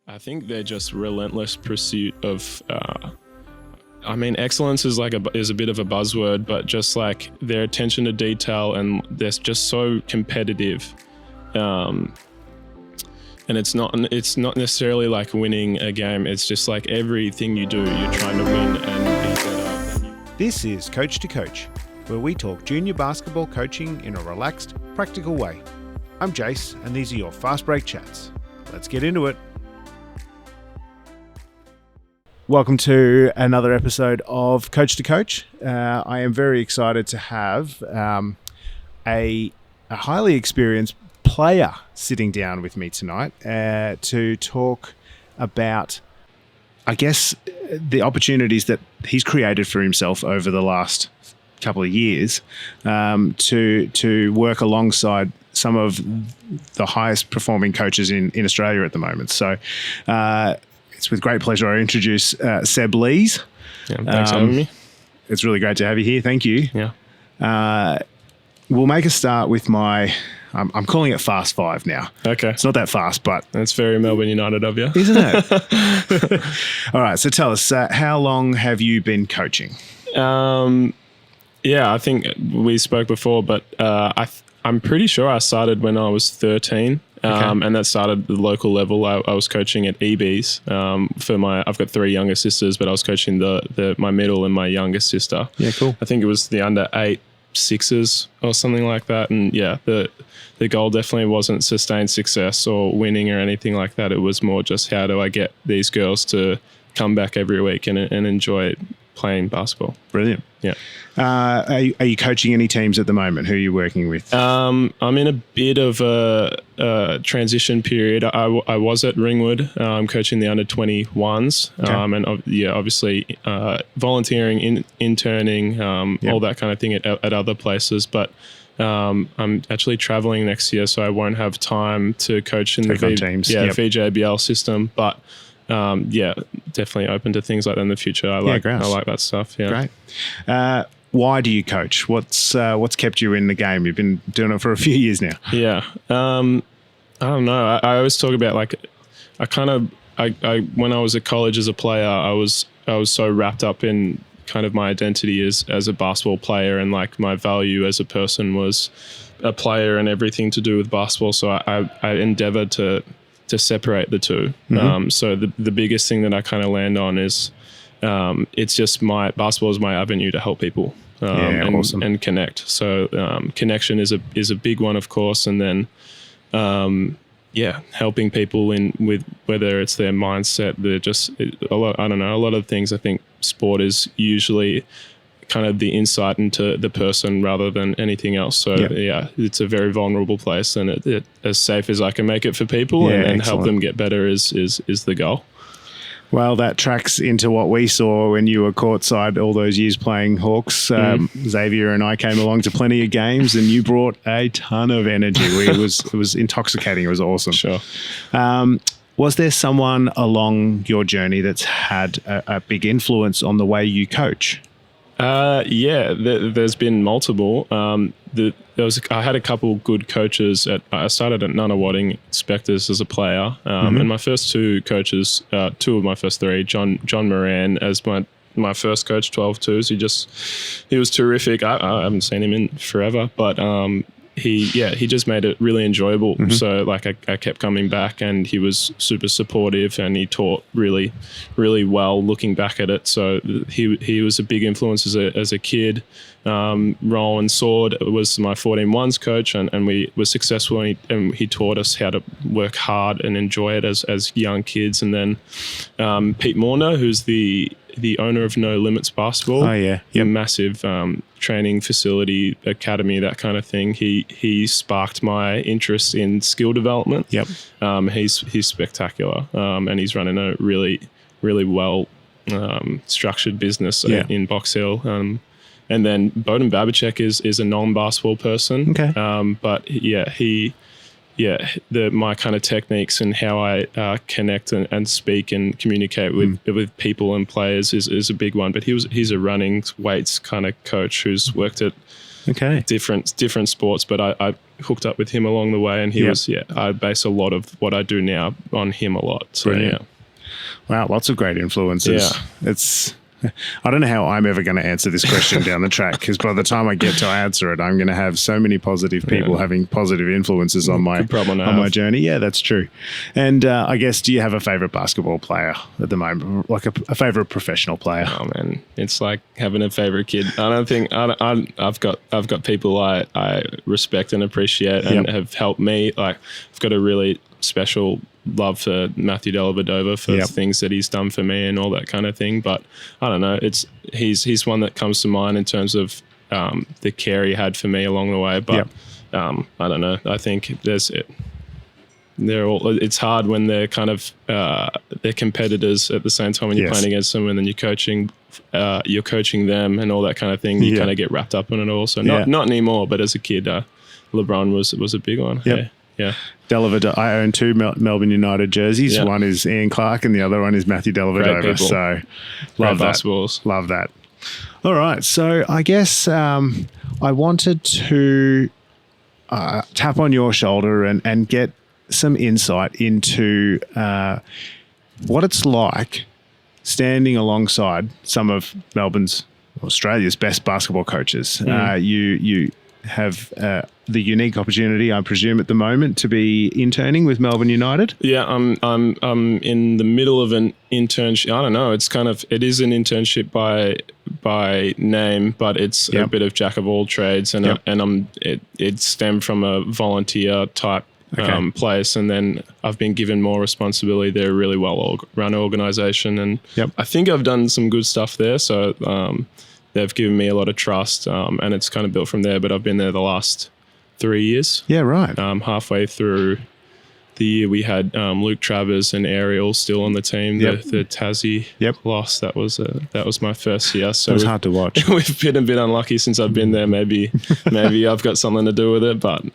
I think they're just relentless pursuit of. Excellence is is a bit of a buzzword, but just like their attention to detail, and they're just so competitive. And it's not necessarily like winning a game. It's just like everything you do, you're trying to win and be better. This is Coach to Coach, where we talk junior basketball coaching in a relaxed, practical way. I'm Jace, and these are your fast break chats. Let's get into it. Welcome to another episode of Coach to Coach. I am very excited to have a highly experienced player sitting down with me tonight to talk about, I guess, the opportunities that he's created for himself over the last couple of years to work alongside some of the highest performing coaches in Australia at the moment. So it's with great pleasure I introduce Seb Lees. Yeah, thanks for having me. It's really great to have you here. Thank you. Yeah. We'll make a start with I'm calling it Fast Five now. Okay. It's not that fast, but... That's very Melbourne United of you. Isn't it? All right. So tell us, how long have you been coaching? Yeah, I think we spoke before, but I'm pretty sure I started when I was 13. And that started at the local level. I was coaching at EBs I've got three younger sisters, but I was coaching my middle and my youngest sister. Yeah, cool. I think it was the under 8 sixes or something like that. And yeah, the goal definitely wasn't sustained success or winning or anything like that. It was more just how do I get these girls to come back every week and enjoy playing basketball. Brilliant. Yeah. Are you coaching any teams at the moment? Who are you working with? I'm in a bit of a transition period. I was at Ringwood. I'm coaching the under 21s. And obviously volunteering, interning, all that kind of thing at other places. But I'm actually traveling next year, so I won't have time to coach in teams. VJBL system. But definitely open to things like that in the future. I like that stuff. Yeah. Great. Why do you coach? What's kept you in the game? You've been doing it for a few years now. Yeah. I don't know. I always talk about when I was at college as a player, I was so wrapped up in kind of my identity as a basketball player, and like my value as a person was a player and everything to do with basketball. So I endeavored to separate the two. Mm-hmm. So the biggest thing that I kind of land on is it's just basketball is my avenue to help people awesome. And connect. So connection is a big one, of course, and then helping people with whether it's their mindset, they're just a lot of things. I think sport is usually kind of the insight into the person rather than anything else. So it's a very vulnerable place, and it as safe as I can make it for people and help them get better is the goal. Well, that tracks into what we saw when you were courtside all those years playing Hawks. Xavier and I came along to plenty of games, and you brought a ton of energy. It was intoxicating. It was awesome. Sure. Was there someone along your journey that's had a big influence on the way you coach? There's been multiple. I had a couple good coaches. I started at Nunawading Spectres as a player, and my first two coaches, two of my first three, John Moran as my first coach, 12-2s. He was terrific. I haven't seen him in forever, but he just made it really enjoyable. Mm-hmm. So I kept coming back, and he was super supportive, and he taught really, really well looking back at it. So he was a big influence as a kid. Rowan Sword was my 14-1s coach, and we were successful, and he taught us how to work hard and enjoy it as young kids. And then Pete Morner, who's the owner of No Limits Basketball. Oh, yeah. A massive training facility, academy, that kind of thing. He sparked my interest in skill development. Yep. He's spectacular, and he's running a really, really well structured business in Box Hill. And then Bowden Babicek is a non-basketball person. Okay. But my kind of techniques and how I connect and speak and communicate with people and players is a big one. But he's a running weights kind of coach who's worked at Okay. different sports, but I hooked up with him along the way, and I base a lot of what I do now on him a lot. So Brilliant. Wow, lots of great influences. Yeah. I don't know how I'm ever going to answer this question down the track, because by the time I get to answer it, I'm going to have so many positive people having positive influences on my journey. Yeah, that's true. And I guess, do you have a favorite basketball player at the moment, like a favorite professional player? Oh man, it's like having a favorite kid. I've got people I respect and appreciate and have helped me. Like, I've got a really special love for Matthew Dellavedova for things that he's done for me and all that kind of thing. But I don't know, he's one that comes to mind in terms of the care he had for me along the way. But I don't know. I think it's hard when they're kind of they're competitors at the same time when you're playing against them, and then you're coaching them and all that kind of thing. You kind of get wrapped up in it all. So not anymore, but as a kid, LeBron was a big one. Yep. Yeah. Dellavedova. I own two Melbourne United jerseys. Yeah. One is Ian Clark and the other one is Matthew Dellavedova. So love that. Love that. All right. So I guess I wanted to tap on your shoulder and get some insight into what it's like standing alongside some of Australia's best basketball coaches. You have the unique opportunity, I presume, at the moment to be interning with Melbourne United. Yeah, I'm in the middle of an internship. I don't know. It is an internship by name, but it's a bit of jack of all trades, and it stemmed from a volunteer type place, and then I've been given more responsibility. They're a really well run organisation, and I think I've done some good stuff there. So they've given me a lot of trust, and it's kind of built from there. But I've been there the last 3 years. Yeah, right. Halfway through the year, we had Luke Travers and Ariel still on the team. The Tassie loss. That was my first year. So it was hard to watch. We've been a bit unlucky since I've been there. Maybe I've got something to do with it. But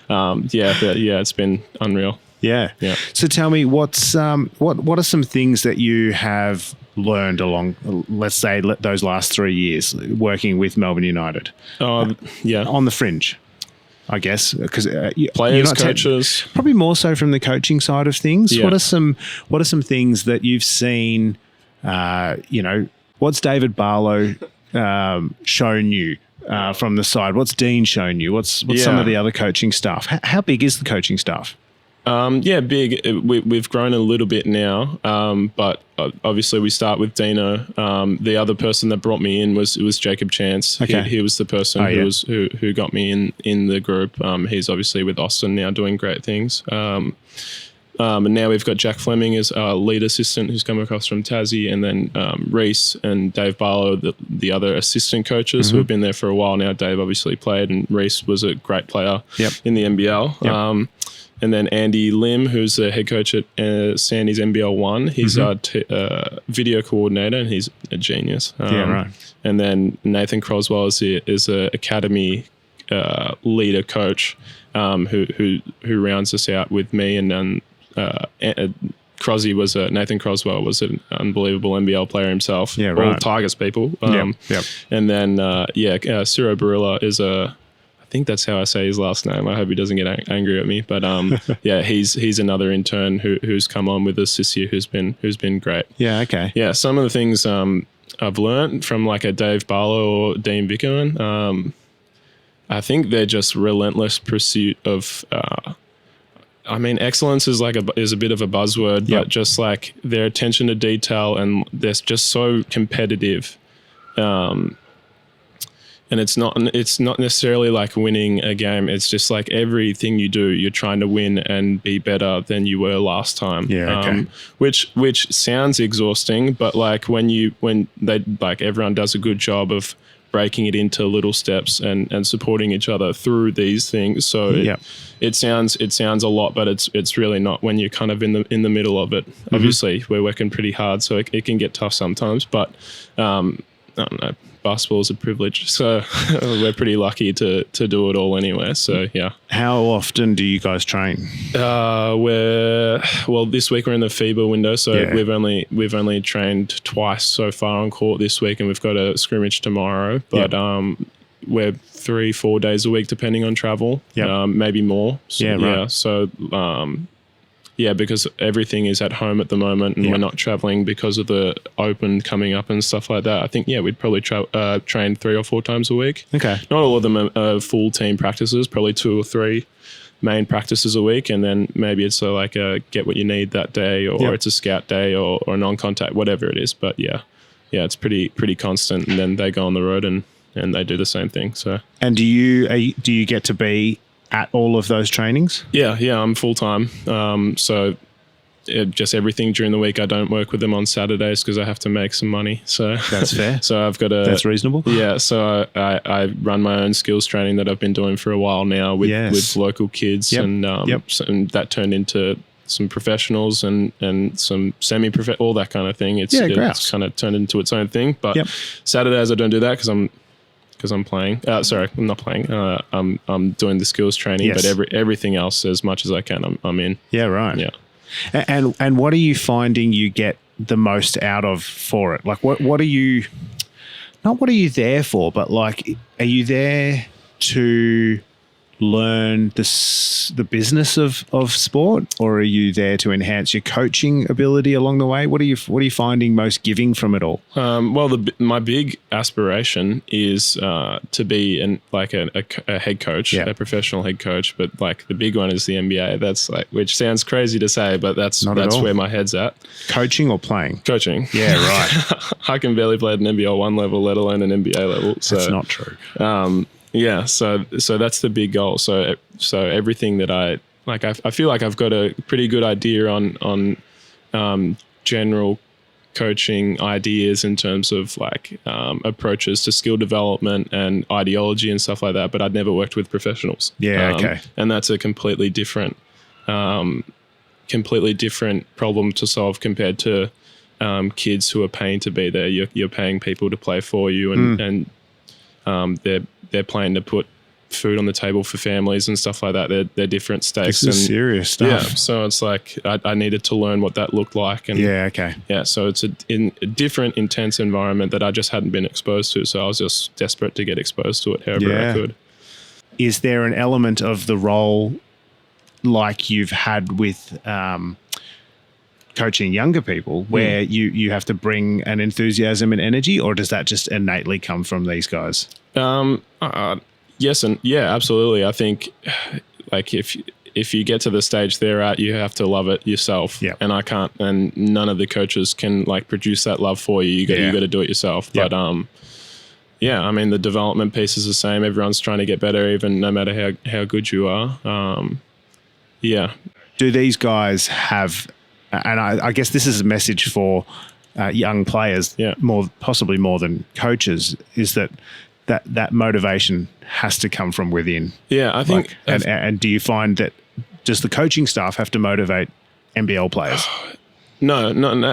it's been unreal. Yeah. So tell me, what are some things that you have learned along, let's say, those last 3 years working with Melbourne United? On the fringe, I guess, because players, coaches, probably more so from the coaching side of things. Yeah. What are some things that you've seen? What's David Barlow shown you from the side? What's Dean shown you? What's some of the other coaching staff? How big is the coaching staff? Big. We've grown a little bit now, but obviously we start with Dino. The other person that brought me in was Jacob Chance. Okay. He was the person who got me in the group. He's obviously with Austin now doing great things. And now we've got Jack Fleming as our lead assistant who's come across from Tassie, and then Reese and Dave Barlow, the other assistant coaches who have been there for a while now. Dave obviously played, and Reese was a great player in the NBL. Yep. And then Andy Lim, who's the head coach at Sandy's NBL 1. He's our video coordinator, and he's a genius. Right. And then Nathan Croswell is an academy leader coach who rounds us out with me. And then Nathan Croswell was an unbelievable NBL player himself. Yeah, right. All Tigers people. And then Ciro Barilla is I think that's how I say his last name. I hope he doesn't get angry at me. But he's another intern who's come on with us this year who's been great. Yeah, okay. Yeah, some of the things I've learned from like a Dave Barlow or Dean Vickerman, I think they're just relentless pursuit of. Excellence is a bit of a buzzword, but just like their attention to detail, and they're just so competitive. And it's not necessarily like winning a game. It's just like everything you do, you're trying to win and be better than you were last time. Yeah, okay. Which sounds exhausting, but like when everyone does a good job of breaking it into little steps and supporting each other through these things. So it sounds a lot, but it's really not when you're kind of in the middle of it. Obviously, we're working pretty hard, so it can get tough sometimes. But I don't know. Basketball is a privilege, so we're pretty lucky to do it all anyway. So yeah. How often do you guys train? This week we're in the FIBA window, so we've only trained twice so far on court this week, and we've got a scrimmage tomorrow. But we're 3-4 days a week, depending on travel, maybe more. So, Yeah, right. Yeah, so because everything is at home at the moment, and we're not traveling because of the Open coming up and stuff like that. I think we'd probably train 3 or 4 times a week. Okay. Not all of them are full team practices. Probably 2 or 3 main practices a week, and then maybe it's like a get what you need that day, or it's a scout day, or a non-contact, whatever it is. But it's pretty constant, and then they go on the road and they do the same thing. So. And do you get to be at all of those trainings? Yeah, I'm full time. So just everything during the week. I don't work with them on Saturdays because I have to make some money. So that's fair. So I've got that's reasonable. Yeah. So I run my own skills training that I've been doing for a while now with local kids, and and that turned into some professionals and some semi-professional, all that kind of thing. It's kind of turned into its own thing. But Saturdays I don't do that because I'm playing. Sorry, I'm not playing. I'm doing the skills training, but everything else, as much as I can, I'm in. Yeah, right. Yeah. And what are you finding you get the most out of for it? Like, what are you? Not what are you there for, but like, are you there to learn the business of sport, or are you there to enhance your coaching ability along the way? What are you finding most giving from it all? Well, my big aspiration is to be a head coach, a professional head coach. But like the big one is the NBA. That's which sounds crazy to say, but that's where my head's at. Coaching or playing? Coaching. Yeah, right. I can barely play at an NBL 1 level, let alone an NBA level. So that's not true. Yeah, so that's the big goal. So everything that I feel like I've got a pretty good idea on general coaching ideas in terms of approaches to skill development and ideology and stuff like that. But I'd never worked with professionals. Yeah, okay. And that's a completely different problem to solve compared to kids who are paying to be there. You're paying people to play for you, and they're playing to put food on the table for families and stuff like that. They're different stakes. This is serious stuff. Yeah, so it's like I needed to learn what that looked like. And so it's in a different, intense environment that I just hadn't been exposed to. So I was just desperate to get exposed to it however I could. Is there an element of the role like you've had with coaching younger people where you have to bring an enthusiasm and energy, or does that just innately come from these guys? Yes, and absolutely. I think if you get to the stage they're at, you have to love it yourself. Yeah. And I can't, and none of the coaches can produce that love for you. You got to do it yourself. Yep. But I mean, the development piece is the same. Everyone's trying to get better, even no matter how good you are. Do these guys have? And I guess this is a message for young players, possibly more than coaches, is that motivation has to come from within. Yeah, I think. And do you find that does the coaching staff have to motivate NBL players? No,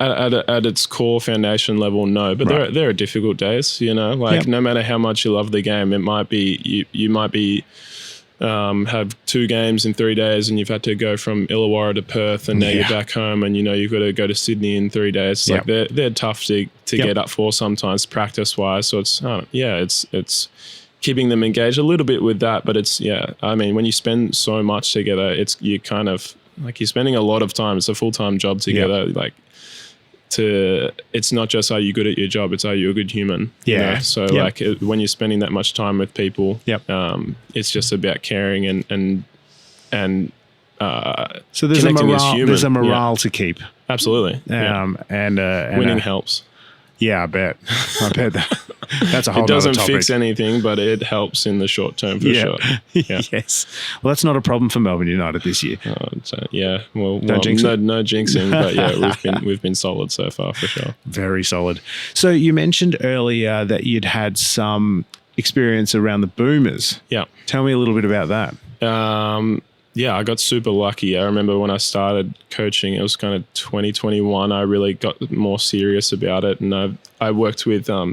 at its core foundation level, no. But there are difficult days, no matter how much you love the game, it might be you might be. Have 2 games in 3 days, and you've had to go from Illawarra to Perth, and now you're back home, and you've got to go to Sydney in 3 days. They're tough to get up for sometimes, practice wise. So it's keeping them engaged a little bit with that. But I mean, when you spend so much together, you're kind of you're spending a lot of time. It's a full-time job together. It's not just are you good at your job, it's are you a good human. So when you're spending that much time with people, it's just about caring and so there's a morale to keep. Absolutely. And winning helps. Yeah, I bet that. That's a whole. It doesn't topic. fix anything, but it helps in the short term for sure. Yeah. Yes. Well, that's not a problem for Melbourne United this year. Well, jinx no jinxing, but we've been solid so far for sure. Very solid. So you mentioned earlier that you'd had some experience around the Boomers. Yeah. Tell me a little bit about that. I got super lucky. I remember when I started coaching, it was kind of 2021. I really got more serious about it, and I worked with a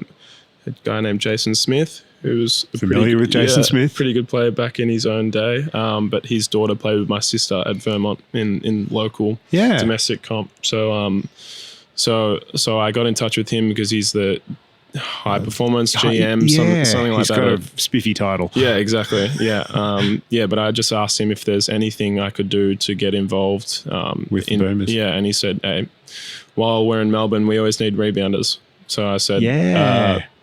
guy named Jason Smith, who was familiar with Jason Smith, pretty good player back in his own day. But his daughter played with my sister at Vermont in local domestic comp. So I got in touch with him because he's the high performance GM, something like he's that. got a spiffy title. Yeah, exactly. Yeah. But I just asked him if there's anything I could do to get involved With the Boomers. Yeah, and he said, "Hey, while we're in Melbourne, we always need rebounders." So I said,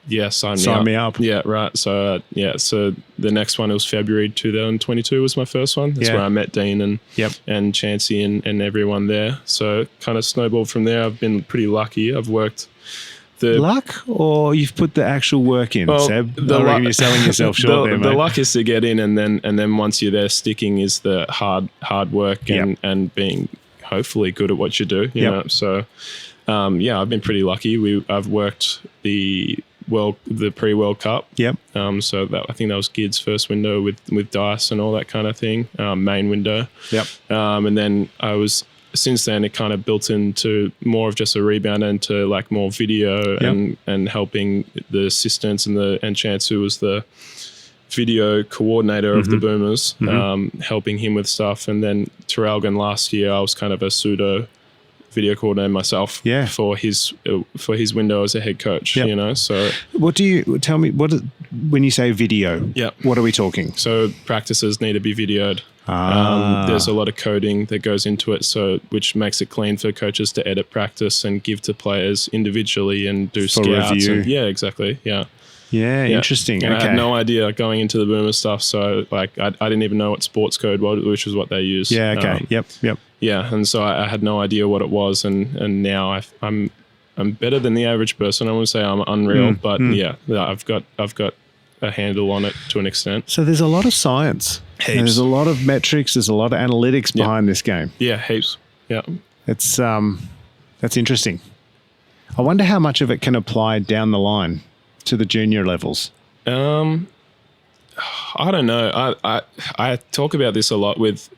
yeah, sign me up. Yeah, right. So so the next one, it was February 2022 was my first one. That's where I met Dean and Chancey and everyone there. So kind of snowballed from there. I've been pretty lucky. I've worked luck, or you've put the actual work in, Seb? I reckon you're selling yourself short there, mate. The luck is to get in, and then once you're there, sticking is the hard work and being hopefully good at what you do. You know? So I've been pretty lucky. I've worked the pre-World Cup. Yep. So I think that was Gid's first window with Dice and all that kind of thing. Main window. Yep. And then since then it kind of built into more of just a rebounder into like more video and helping the assistants and Chance, who was the video coordinator of the Boomers, helping him with stuff. And then Terrelgan last year, I was kind of a pseudo video coordinator myself for his window as a head coach. You know, so what do you tell me? When you say video? Yeah, what are we talking? So practices need to be videoed. There's a lot of coding that goes into it, so which makes it clean for coaches to edit practice and give to players individually and do for scouts. Review. Exactly. Yeah, interesting. And okay. I had no idea going into the Boomer stuff, so like I didn't even know what sports code was, which was what they use. Yeah. Okay. Yep. Yeah, and so I had no idea what it was, and now I'm better than the average person. I wouldn't say I'm unreal, but I've got a handle on it to an extent. So there's a lot of science. Heaps. There's a lot of metrics. There's a lot of analytics behind this game. Yeah, heaps. Yeah, it's that's interesting. I wonder how much of it can apply down the line to the junior levels. I don't know. I talk about this a lot with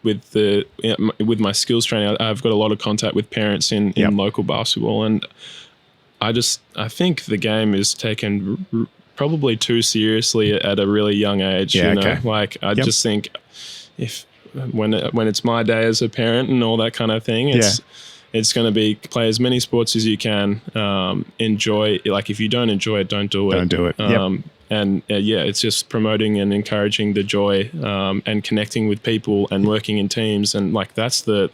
my skills training. I've got a lot of contact with parents in local basketball, and I think the game is taken probably too seriously at a really young age. Yeah, you know, okay. like I just think when it's my day as a parent and all that kind of thing, it's going to be play as many sports as you can. Enjoy. Like if you don't enjoy it, don't do it. Don't do it. And it's just promoting and encouraging the joy and connecting with people and working in teams, and like that's the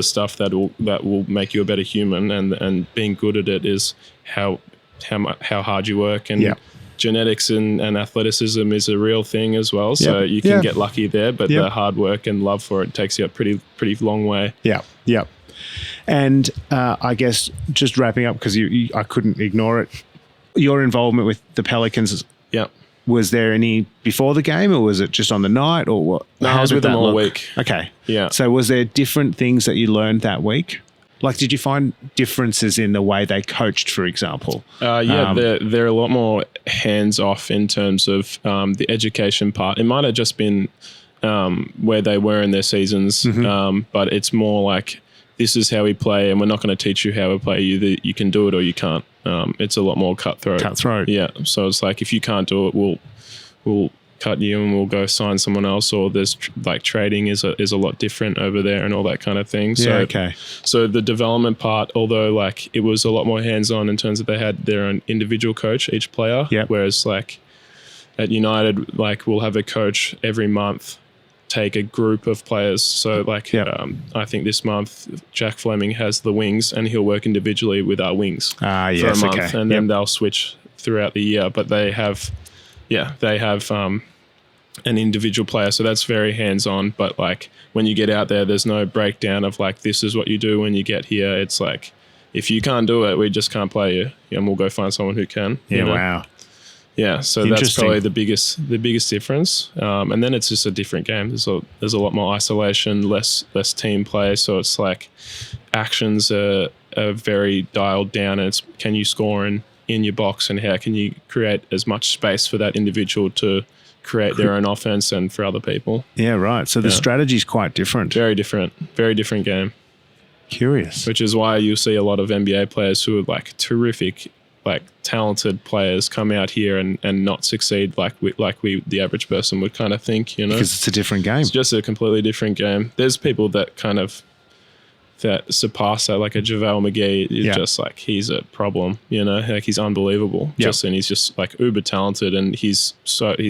stuff that will make you a better human. And being good at it is how hard you work, and genetics and athleticism is a real thing as well. So you can get lucky there, but the hard work and love for it takes you a pretty long way. Yeah. And I guess just wrapping up, because I couldn't ignore it, your involvement with the Pelicans. Yeah. Was there any before the game, or was it just on the night, or what? No, I was with them all week. Okay. Yeah. So was there different things that you learned that week? Like, did you find differences in the way they coached, for example? They're a lot more hands-off in terms of the education part. It might have just been where they were in their seasons, but it's more like, this is how we play, and we're not going to teach you how we play. You can do it or you can't. It's a lot more cutthroat. Yeah. So it's like, if you can't do it, we'll cut you and we'll go sign someone else. Or there's like trading is a lot different over there and all that kind of thing. So, So the development part, although like it was a lot more hands-on in terms of they had their own individual coach, each player. Yeah. Whereas like at United, like we'll have a coach every month take a group of players. So like I think this month Jack Fleming has the wings, and he'll work individually with our wings for a month, and then they'll switch throughout the year. But they have an individual player, so that's very hands-on. But like when you get out there, there's no breakdown of like, this is what you do when you get here. It's like, if you can't do it, we just can't play you, and we'll go find someone who can. Yeah, you know? Wow. Yeah, so that's probably the biggest difference. And then it's just a different game. There's a lot more isolation, less team play. So it's like actions are very dialed down, and it's, can you score in your box, and how can you create as much space for that individual to create their own offense and for other people. Yeah, right. So the strategy is quite different. Very different game. Curious. Which is why you see a lot of NBA players who are like terrific, like talented players come out here and not succeed like we the average person would kind of think, you know, because it's a different game. It's just a completely different game. There's people that kind of that surpass that, like a JaVale McGee, is just like, he's a problem, like he's unbelievable. And he's just like uber talented, and he's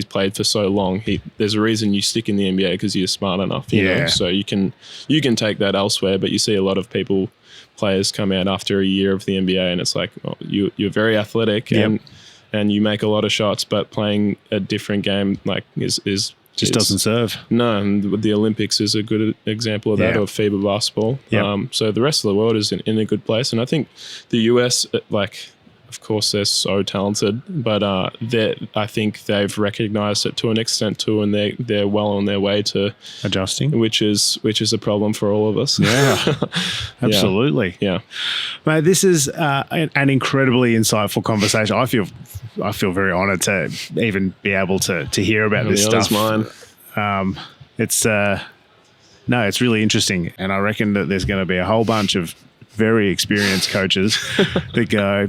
played for so long. There's a reason you stick in the NBA, because you're smart enough, you know. So you can take that elsewhere, but you see a lot of players come out after a year of the NBA, and it's like, you're very athletic and you make a lot of shots, but playing a different game like is doesn't serve. No, and the Olympics is a good example of that, or FIBA basketball. So the rest of the world is in a good place, and I think the US, of course, they're so talented, but I think they've recognised it to an extent too, and they're well on their way to adjusting, which is a problem for all of us. Yeah, absolutely. Yeah, mate, this is an incredibly insightful conversation. I feel very honoured to even be able to hear about this stuff. Mine. It's really interesting, and I reckon that there's going to be a whole bunch of very experienced coaches that go,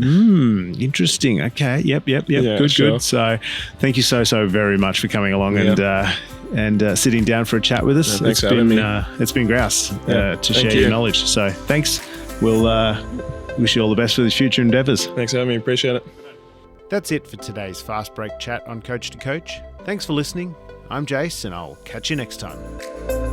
interesting. Okay, yep. Good. So thank you so very much for coming along and sitting down for a chat with us. Thanks for having me. It's been grouse to share your knowledge. So thanks. We'll wish you all the best for the future endeavours. Thanks for having me. Appreciate it. That's it for today's Fast Break chat on Coach to Coach. Thanks for listening. I'm Jace, and I'll catch you next time.